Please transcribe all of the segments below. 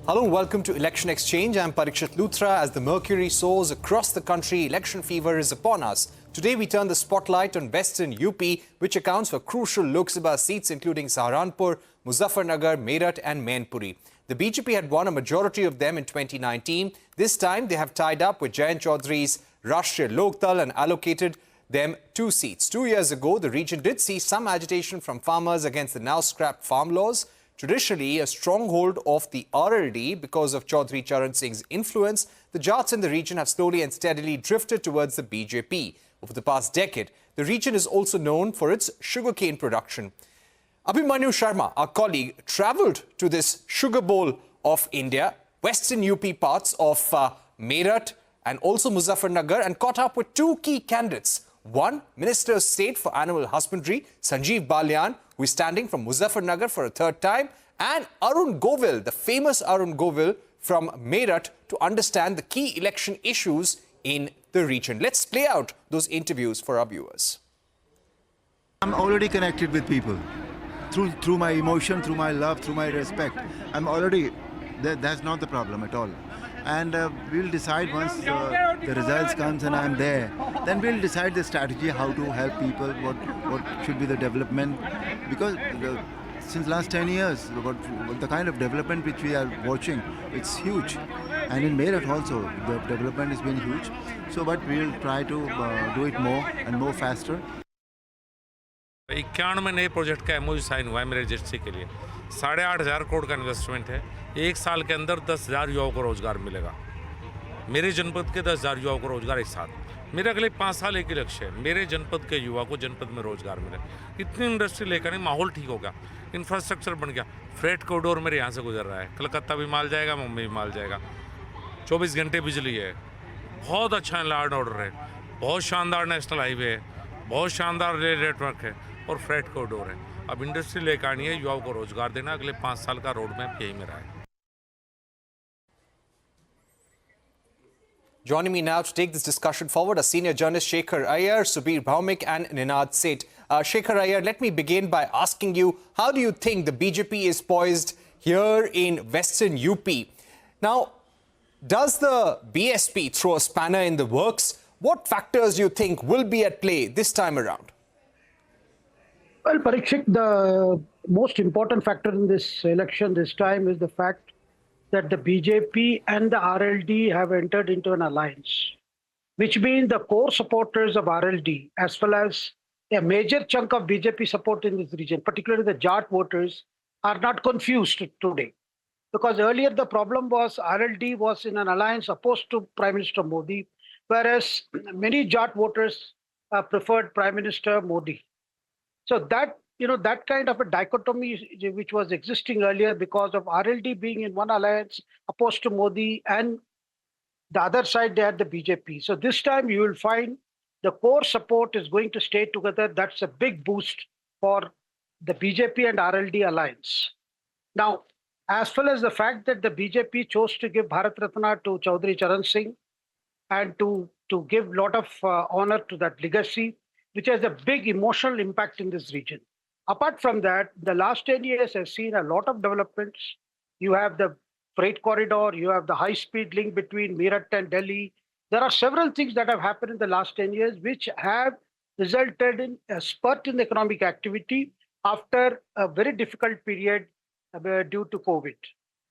Hello and welcome to Election Exchange. I'm Parikshit Luthra. As the mercury soars across the country, election fever is upon us. Today we turn the spotlight on Western UP, which accounts for crucial Lok Sabha seats including Saharanpur, Muzaffarnagar, Meerut and Mainpuri. The BJP had won a majority of them in 2019. This time they have tied up with Jayant Chaudhary's Rashtriya Lokdal and allocated them 2 seats. 2 years ago, the region did see some agitation from farmers against the now scrapped farm laws. Traditionally a stronghold of the RLD because of Chaudhary Charan Singh's influence, the Jats in the region have slowly and steadily drifted towards the BJP. Over the past decade, the region is also known for its sugarcane production. Abhimanyu Sharma, our colleague, travelled to this sugar bowl of India, Western UP parts of Meerut and also Muzaffarnagar, and caught up with 2 key candidates. One, Minister of State for Animal Husbandry, Sanjeev Balyan, who is standing from Muzaffarnagar for a 3rd time, and Arun Govil, the famous Arun Govil from Meerut, to understand the key election issues in the region. Let's play out those interviews for our viewers. I'm already connected with people through my emotion, through my love, through my respect. I'm already, that's not the problem at all. And we'll decide once the results comes and I'm there, then we'll decide the strategy, how to help people, what should be the development. Because since last 10 years, what the kind of development which we are watching, it's huge. And in Meerut also, the development has been huge. So, but we'll try to do it more and more faster. 91 में नए project का MOU sign हुआ है मेरे registry के लिए। 8,500 करोड़ का investment है। 1 साल के अंदर 10,000 युवाओं को रोजगार मिलेगा। मेरे जनपद के 10,000 युवाओं को रोजगार एक साथ। मेरे अगले 5 साल एक ही लक्ष्य है, मेरे जनपद के युवा को जनपद में रोजगार मिले। इतनी इंडस्ट्री लेकर नहीं, माहौल ठीक हो गया, इंफ्रास्ट्रक्चर बन गया। फ्रेट कॉरिडोर मेरे यहाँ से गुजर रहा है, कलकत्ता भी माल जाएगा, मुंबई भी माल जाएगा। 24 घंटे बिजली है, बहुत अच्छा लॉ एंड ऑर्डर है, बहुत शानदार नेशनल हाईवे है, बहुत शानदार रेल नेटवर्क है और फ्रेट कॉरिडोर है। अब इंडस्ट्री लेकर आनी है, युवाओं को रोजगार देना, अगले 5 साल का रोड मैप यही मेरा है। Joining me now to take this discussion forward are senior journalist Shekhar Iyer, Subir Bhaumik and Ninad Seth. Shekhar Iyer, let me begin by asking you, how do you think the BJP is poised here in Western UP? Now, does the BSP throw a spanner in the works? What factors do you think will be at play this time around? Well, Parikshit, the most important factor in this election this time is the fact that the BJP and the RLD have entered into an alliance, which means the core supporters of RLD, as well as a major chunk of BJP support in this region, particularly the Jat voters, are not confused today. Because earlier the problem was RLD was in an alliance opposed to Prime Minister Modi, whereas many Jat voters preferred Prime Minister Modi. So that, that kind of a dichotomy which was existing earlier because of RLD being in one alliance opposed to Modi, and the other side they had the BJP. So this time you will find the core support is going to stay together. That's a big boost for the BJP and RLD alliance. Now, as well as the fact that the BJP chose to give Bharat Ratna to Chaudhary Charan Singh and to give a lot of honor to that legacy, which has a big emotional impact in this region. Apart from that, the last 10 years has seen a lot of developments. You have the freight corridor, you have the high-speed link between Meerut and Delhi. There are several things that have happened in the last 10 years which have resulted in a spurt in economic activity after a very difficult period due to COVID.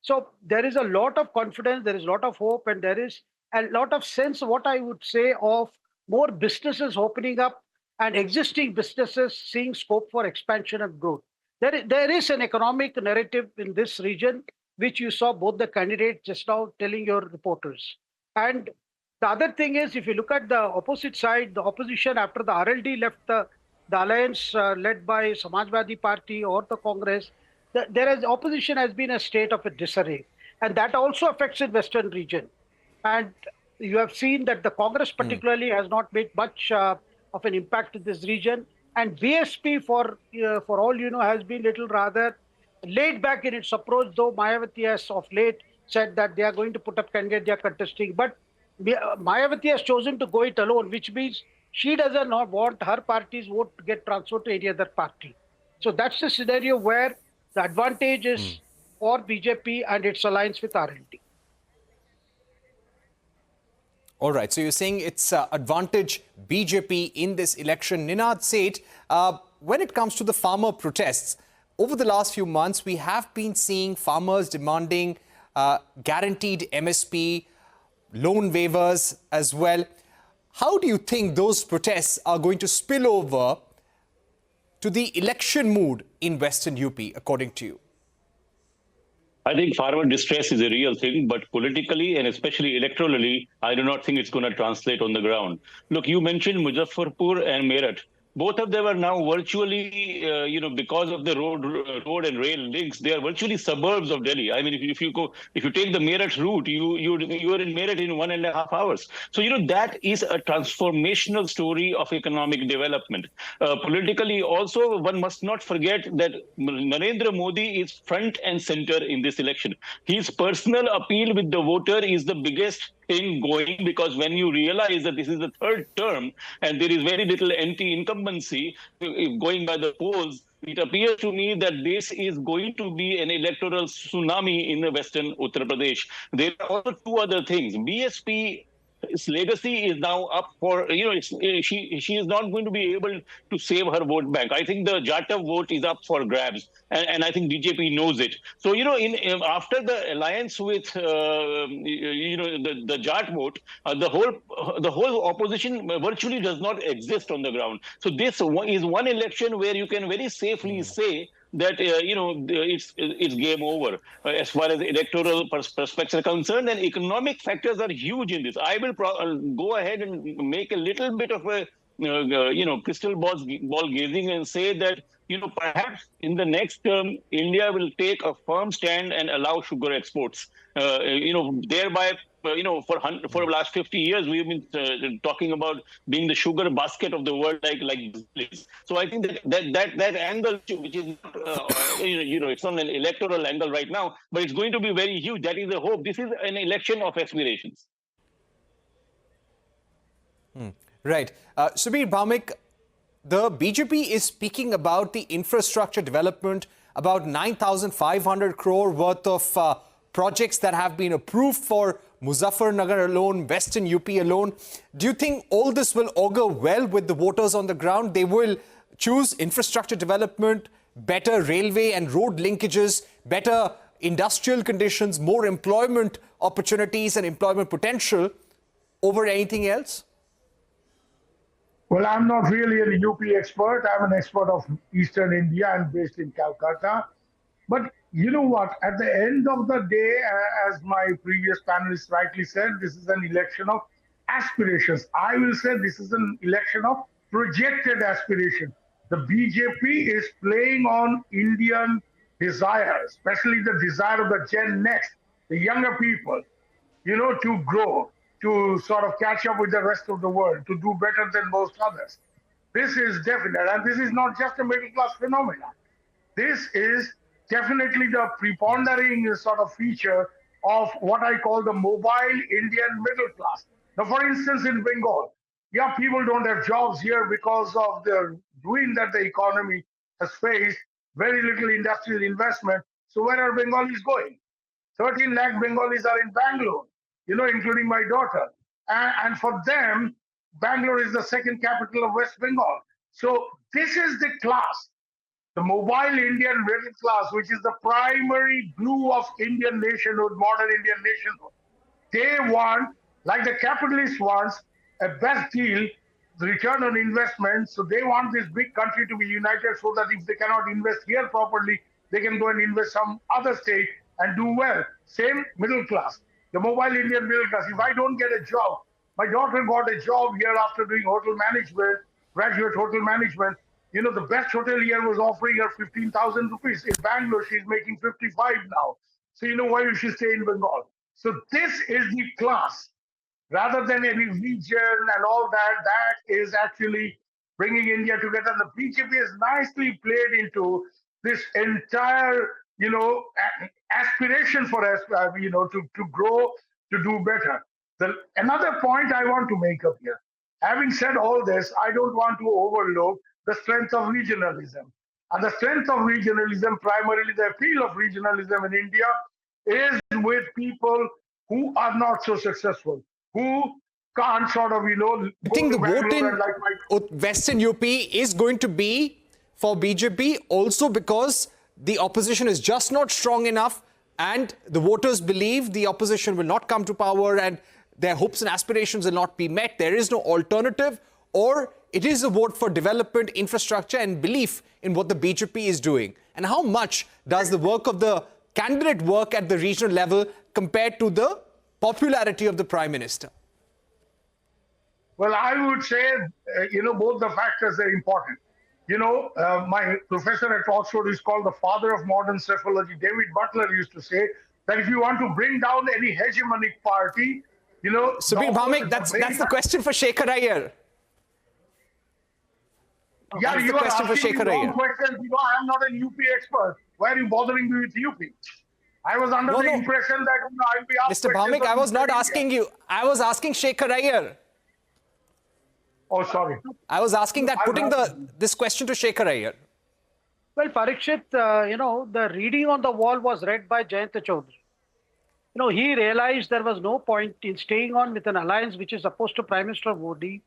So there is a lot of confidence, there is a lot of hope, and there is a lot of sense, what I would say, of more businesses opening up and existing businesses seeing scope for expansion and growth. There is an economic narrative in this region, which you saw both the candidates just now telling your reporters. And the other thing is, if you look at the opposite side, the opposition after the RLD left the alliance led by Samajwadi Party or the Congress, opposition has been a state of a disarray. And that also affects the Western region. And you have seen that the Congress particularly has not made much of an impact in this region, and BSP, for all you know, has been little rather laid back in its approach, though Mayawati has of late said that they are going to put up candidate, they are contesting. But Mayawati has chosen to go it alone, which means she does not want her party's vote to get transferred to any other party. So that's the scenario where the advantage is for BJP and its alliance with RLD. All right, so you're saying it's advantage BJP in this election. Ninad Seth, when it comes to the farmer protests, over the last few months, we have been seeing farmers demanding guaranteed MSP, loan waivers as well. How do you think those protests are going to spill over to the election mood in Western UP, according to you? I think farmer distress is a real thing, but politically and especially electorally, I do not think it's going to translate on the ground. Look, you mentioned Muzaffarpur and Meerut. Both of them are now virtually, because of the road and rail links, they are virtually suburbs of Delhi. I mean, if you take the Meerut route, you are in Meerut in 1.5 hours. So that is a transformational story of economic development. Politically, also, one must not forget that Narendra Modi is front and center in this election. His personal appeal with the voter is the biggest thing going, because when you realize that this is the third term and there is very little anti-incumbency going by the polls, it appears to me that this is going to be an electoral tsunami in the Western Uttar Pradesh. There are also two other things. BSP its legacy is now up for, she is not going to be able to save her vote bank. I think the Jatav vote is up for grabs, and I think BJP knows it. So, after the alliance with, the Jat vote, the whole opposition virtually does not exist on the ground. So this is one election where you can very safely say that it's game over as far as electoral prospects are concerned, and economic factors are huge in this. I will go ahead and make a little bit of a crystal ball gazing and say that perhaps in the next term India will take a firm stand and allow sugar exports. Thereby. For the last 50 years, we've been talking about being the sugar basket of the world, like this. So I think that angle, which is not, it's not an electoral angle right now, but it's going to be very huge. That is the hope. This is an election of aspirations. Right. Subir Bhaumik, the BJP is speaking about the infrastructure development, about 9,500 crore worth of projects that have been approved for Muzaffarnagar alone, Western UP alone. Do you think all this will augur well with the voters on the ground? They will choose infrastructure development, better railway and road linkages, better industrial conditions, more employment opportunities and employment potential over anything else? Well, I'm not really an UP expert. I'm an expert of Eastern India and based in Calcutta. But you know what? At the end of the day, as my previous panelist rightly said, this is an election of aspirations. I will say this is an election of projected aspiration. The BJP is playing on Indian desire, especially the desire of the Gen Next, the younger people, to grow, to sort of catch up with the rest of the world, to do better than most others. This is definite. And this is not just a middle class phenomenon. This is definitely the preponderating sort of feature of what I call the mobile Indian middle class. Now, for instance, in Bengal, people don't have jobs here because of the ruin that the economy has faced, very little industrial investment. So where are Bengalis going? 13 lakh Bengalis are in Bangalore, including my daughter. And for them, Bangalore is the second capital of West Bengal. So this is the class. The mobile Indian middle class, which is the primary glue of Indian nationhood, modern Indian nationhood. They want, like the capitalist wants, a best deal, the return on investment. So they want this big country to be united so that if they cannot invest here properly, they can go and invest some other state and do well. Same middle class, the mobile Indian middle class. If I don't get a job, my daughter got a job here after doing hotel management, graduate hotel management. The best hotel here was offering her 15,000 rupees. In Bangalore, she's making 55 now. So, why will she stay in Bengal? So this is the class. Rather than any region and all that, that is actually bringing India together. The BJP has nicely played into this entire, aspiration for us, to grow, to do better. Another point I want to make up here. Having said all this, I don't want to overlook the strength of regionalism. And the strength of regionalism, primarily the appeal of regionalism in India, is with people who are not so successful, who can't sort of, I go think to the vote Bangalore in and like my Western UP is going to be for BJP also because the opposition is just not strong enough and the voters believe the opposition will not come to power and their hopes and aspirations will not be met. There is no alternative, or it is a vote for development, infrastructure and belief in what the BJP is doing. And how much does the work of the candidate work at the regional level compared to the popularity of the Prime Minister? Well, I would say, both the factors are important. My professor at Oxford is called the father of modern psephology. David Butler used to say that if you want to bring down any hegemonic party, Subir Bhaumik, that's the question for Shekhar Iyer. Yeah, That's you the are question for asking me Shekhar wrong Iyer. questions. I'm not an UP expert. Why are you bothering me with UP? I was under the impression that I'll be asked Mr. questions Bhaumik, I on was not India. asking you. I was asking Shekhar Iyer. Oh, sorry. I was asking that, putting this question to Shekhar Iyer. Well, Parikshit, the reading on the wall was read by Jayanta Chaudhary. He realized there was no point in staying on with an alliance which is opposed to Prime Minister Modi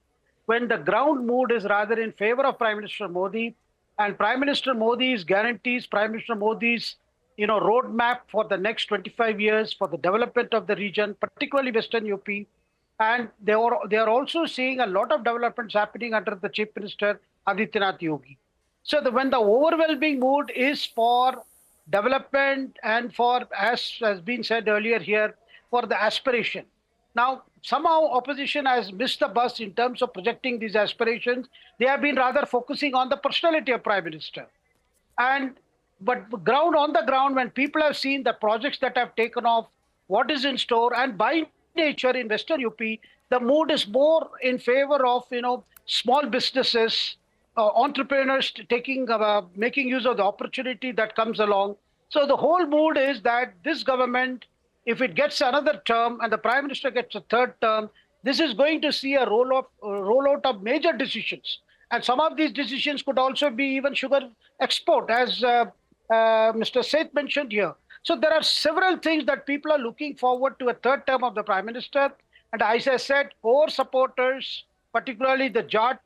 when the ground mood is rather in favor of Prime Minister Modi, and Prime Minister Modi's guarantees, Prime Minister Modi's roadmap for the next 25 years for the development of the region, particularly Western UP. And they are also seeing a lot of developments happening under the Chief Minister Adityanath Yogi. So when the overwhelming mood is for development and for, as has been said earlier here, for the aspiration. Now, somehow opposition has missed the bus in terms of projecting these aspirations. They have been rather focusing on the personality of Prime Minister. But on the ground, when people have seen the projects that have taken off, what is in store, and by nature in Western UP, the mood is more in favor of small businesses, entrepreneurs making use of the opportunity that comes along. So the whole mood is that this government, if it gets another term and the Prime Minister gets a third term, this is going to see a rollout of major decisions. And some of these decisions could also be even sugar export, as Mr. Seth mentioned here. So there are several things that people are looking forward to a third term of the Prime Minister. And as I said, core supporters, particularly the Jat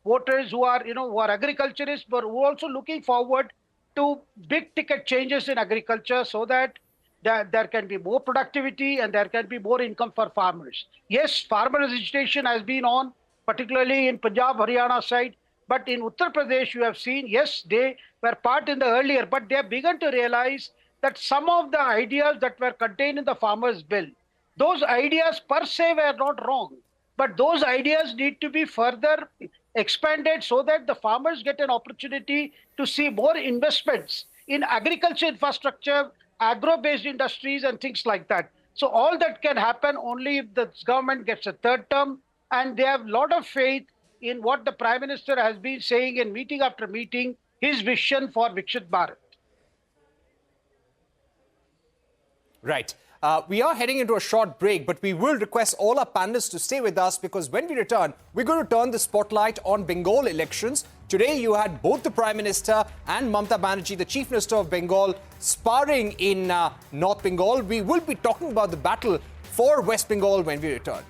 voters who are agriculturists, but who are also looking forward to big ticket changes in agriculture so that there can be more productivity and there can be more income for farmers. Yes, farmer registration has been on, particularly in Punjab, Haryana side. But in Uttar Pradesh, you have seen, yes, they were part in the earlier, but they have begun to realize that some of the ideas that were contained in the farmers' bill, those ideas per se were not wrong. But those ideas need to be further expanded so that the farmers get an opportunity to see more investments in agriculture infrastructure, agro-based industries and things like that. So all that can happen only if the government gets a third term, and they have a lot of faith in what the Prime Minister has been saying in meeting after meeting, his vision for Viksit Bharat. Right. We are heading into a short break, but we will request all our panelists to stay with us because when we return, we're going to turn the spotlight on Bengal elections. Today, you had both the Prime Minister and Mamata Banerjee, the Chief Minister of Bengal, sparring in North Bengal. We will be talking about the battle for West Bengal when we return.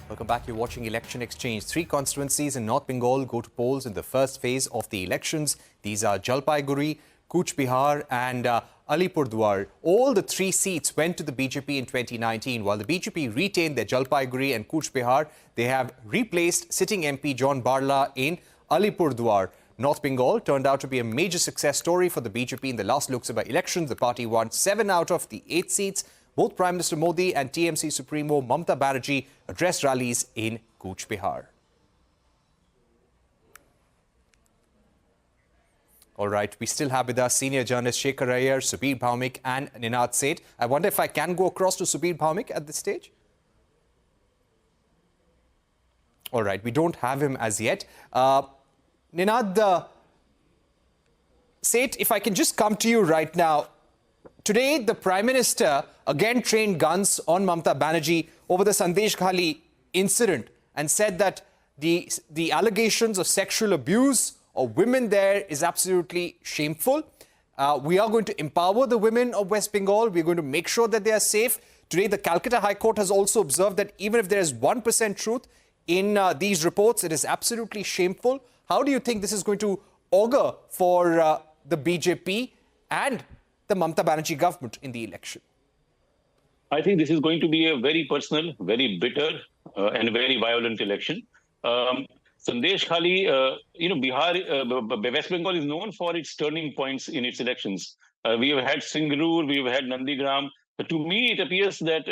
Welcome back. You're watching Election Exchange. 3 constituencies in North Bengal go to polls in the first phase of the elections. These are Jalpaiguri, Cooch Behar and Alipurduar. All the 3 seats went to the BJP in 2019. While the BJP retained their Jalpaiguri and Cooch Behar, they have replaced sitting MP John Barla in Alipurduar. North Bengal turned out to be a major success story for the BJP in the last Lok Sabha elections. The party won 7 out of the 8 seats. Both Prime Minister Modi and TMC Supremo Mamata Banerjee addressed rallies in Cooch Behar. All right, we still have with us senior journalist Shekhar Iyer, Subir Bhaumik and Ninad Seth. I wonder if I can go across to Subir Bhaumik at this stage? All right, we don't have him as yet. Ninad Seth, if I can just come to you right now. Today, the Prime Minister again trained guns on Mamata Banerjee over the Sandesh Ghali incident and said that the allegations of sexual abuse of women there is absolutely shameful. We are going to empower the women of West Bengal. We're going to make sure that they are safe. Today, the Calcutta High Court has also observed that even if there is 1% truth in these reports, it is absolutely shameful. How do you think this is going to augur for the BJP and the Mamata Banerjee government in the election? I think this is going to be a very personal, very bitter, and very violent election. Sandesh Khali, Bihar, West Bengal is known for its turning points in its elections. We have had Singarur, we have had Nandigram. To me, it appears that,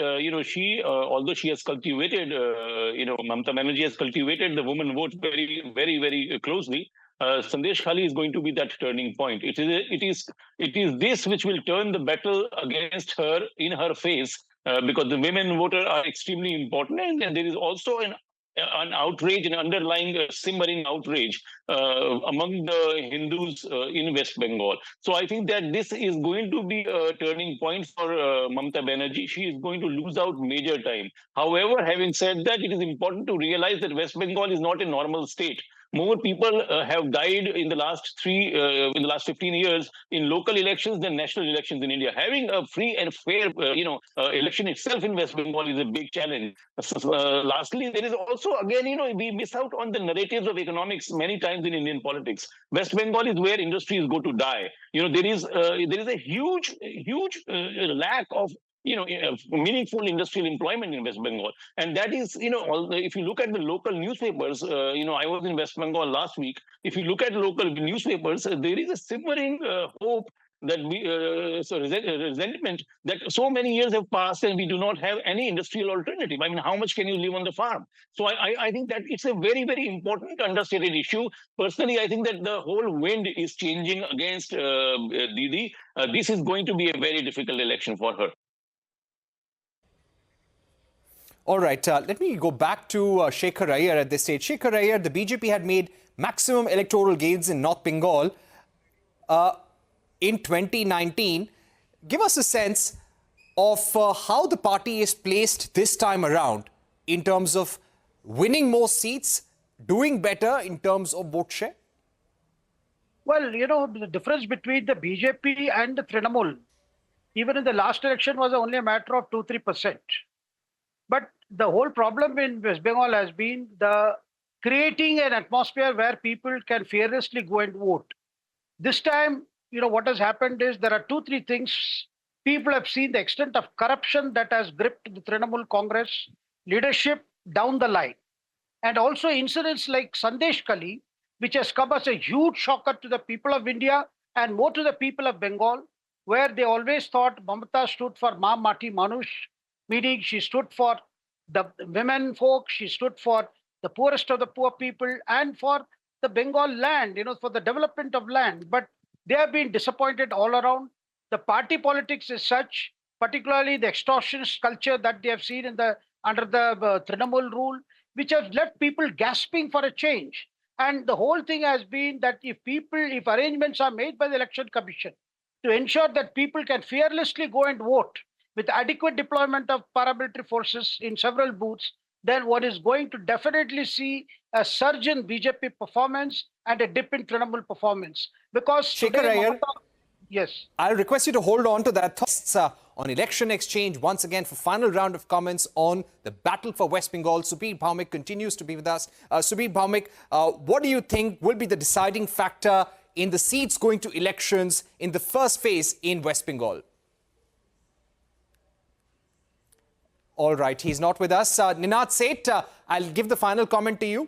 she, although she has cultivated, Mamata Banerjee has cultivated the woman vote very, very, very closely. Sandesh Khali is going to be that turning point. It is this which will turn the battle against her in her face, because the women voter are extremely important, and there is also an outrage, an underlying simmering outrage among the Hindus in West Bengal. So I think that this is going to be a turning point for Mamata Banerjee. She is going to lose out major time. However, having said that, it is important to realize that West Bengal is not a normal state. More people have died in the last 15 years in local elections than national elections in India. Having a free and fair, election itself in West Bengal is a big challenge. Lastly, there is also, again, we miss out on the narratives of economics many times in Indian politics. West Bengal is where industries go to die. There is a huge lack of meaningful industrial employment in West Bengal. And that is, if you look at the local newspapers, I was in West Bengal last week. If you look at local newspapers, there is a simmering hope that resentment that so many years have passed and we do not have any industrial alternative. I mean, how much can you live on the farm? So I think that it's a very, very important understated issue. Personally, I think that the whole wind is changing against Didi. This is going to be a very difficult election for her. All right, let me go back to Shekhar Iyer at this stage. Shekhar Iyer, the BJP had made maximum electoral gains in North Bengal in 2019. Give us a sense of how the party is placed this time around in terms of winning more seats, doing better in terms of vote share. Well, the difference between the BJP and the Trinamool, even in the last election, was only a matter of 2-3%. But the whole problem in West Bengal has been the creating an atmosphere where people can fearlessly go and vote. This time, what has happened is there are 2-3 things. People have seen the extent of corruption that has gripped the Trinamool Congress leadership down the line. And also incidents like Sandesh Khali, which has come as a huge shocker to the people of India and more to the people of Bengal, where they always thought Mamata stood for Ma Mati Manush, meaning she stood for the women folk, she stood for the poorest of the poor people and for the Bengal land, for the development of land. But they have been disappointed all around. The party politics is such, particularly the extortionist culture that they have seen under the Trinamool rule, which has left people gasping for a change. And the whole thing has been that if arrangements are made by the Election Commission to ensure that people can fearlessly go and vote with adequate deployment of paramilitary forces in several booths, then one is going to definitely see a surge in BJP performance and a dip in Trinamool performance. Because Shekhar Iyer, yes, I'll request you to hold on to that thoughts on Election Exchange once again for final round of comments on the battle for West Bengal. Subir Bhaumik continues to be with us. Subir Bhaumik, what do you think will be the deciding factor in the seats going to elections in the first phase in West Bengal? All right, he's not with us. Ninad Seth, I'll give the final comment to you.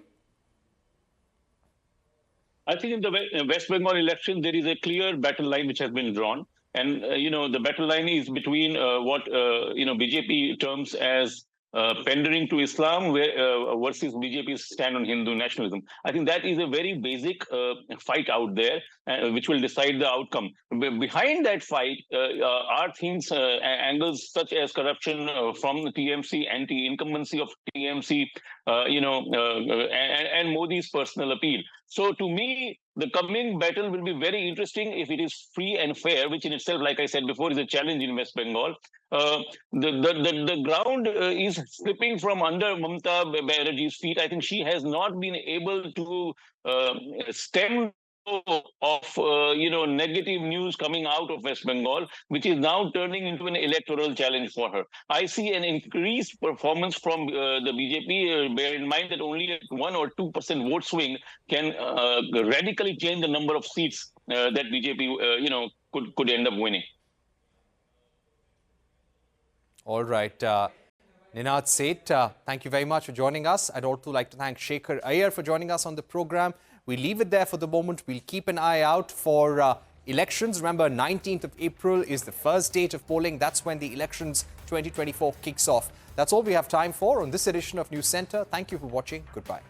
I think in the West Bengal election, there is a clear battle line which has been drawn. And, the battle line is between what, BJP terms as pandering to Islam versus BJP's stand on Hindu nationalism. I think that is a very basic fight out there, which will decide the outcome. Behind that fight are things, angles such as corruption from the TMC, anti-incumbency of TMC, and Modi's personal appeal. So to me, the coming battle will be very interesting if it is free and fair, which in itself, like I said before, is a challenge in West Bengal. The ground is slipping from under Mamata Banerjee's feet. I think she has not been able to stem of negative news coming out of West Bengal, which is now turning into an electoral challenge for her. I see an increased performance from the BJP. Bear in mind that only a 1 or 2% vote swing can radically change the number of seats that BJP could end up winning. All right. Ninad Seth, thank you very much for joining us. I'd also like to thank Shekhar Iyer for joining us on the program. We leave it there for the moment. We'll keep an eye out for elections. Remember, 19th of April is the first date of polling. That's when the elections 2024 kicks off. That's all we have time for on this edition of News Centre. Thank you for watching. Goodbye.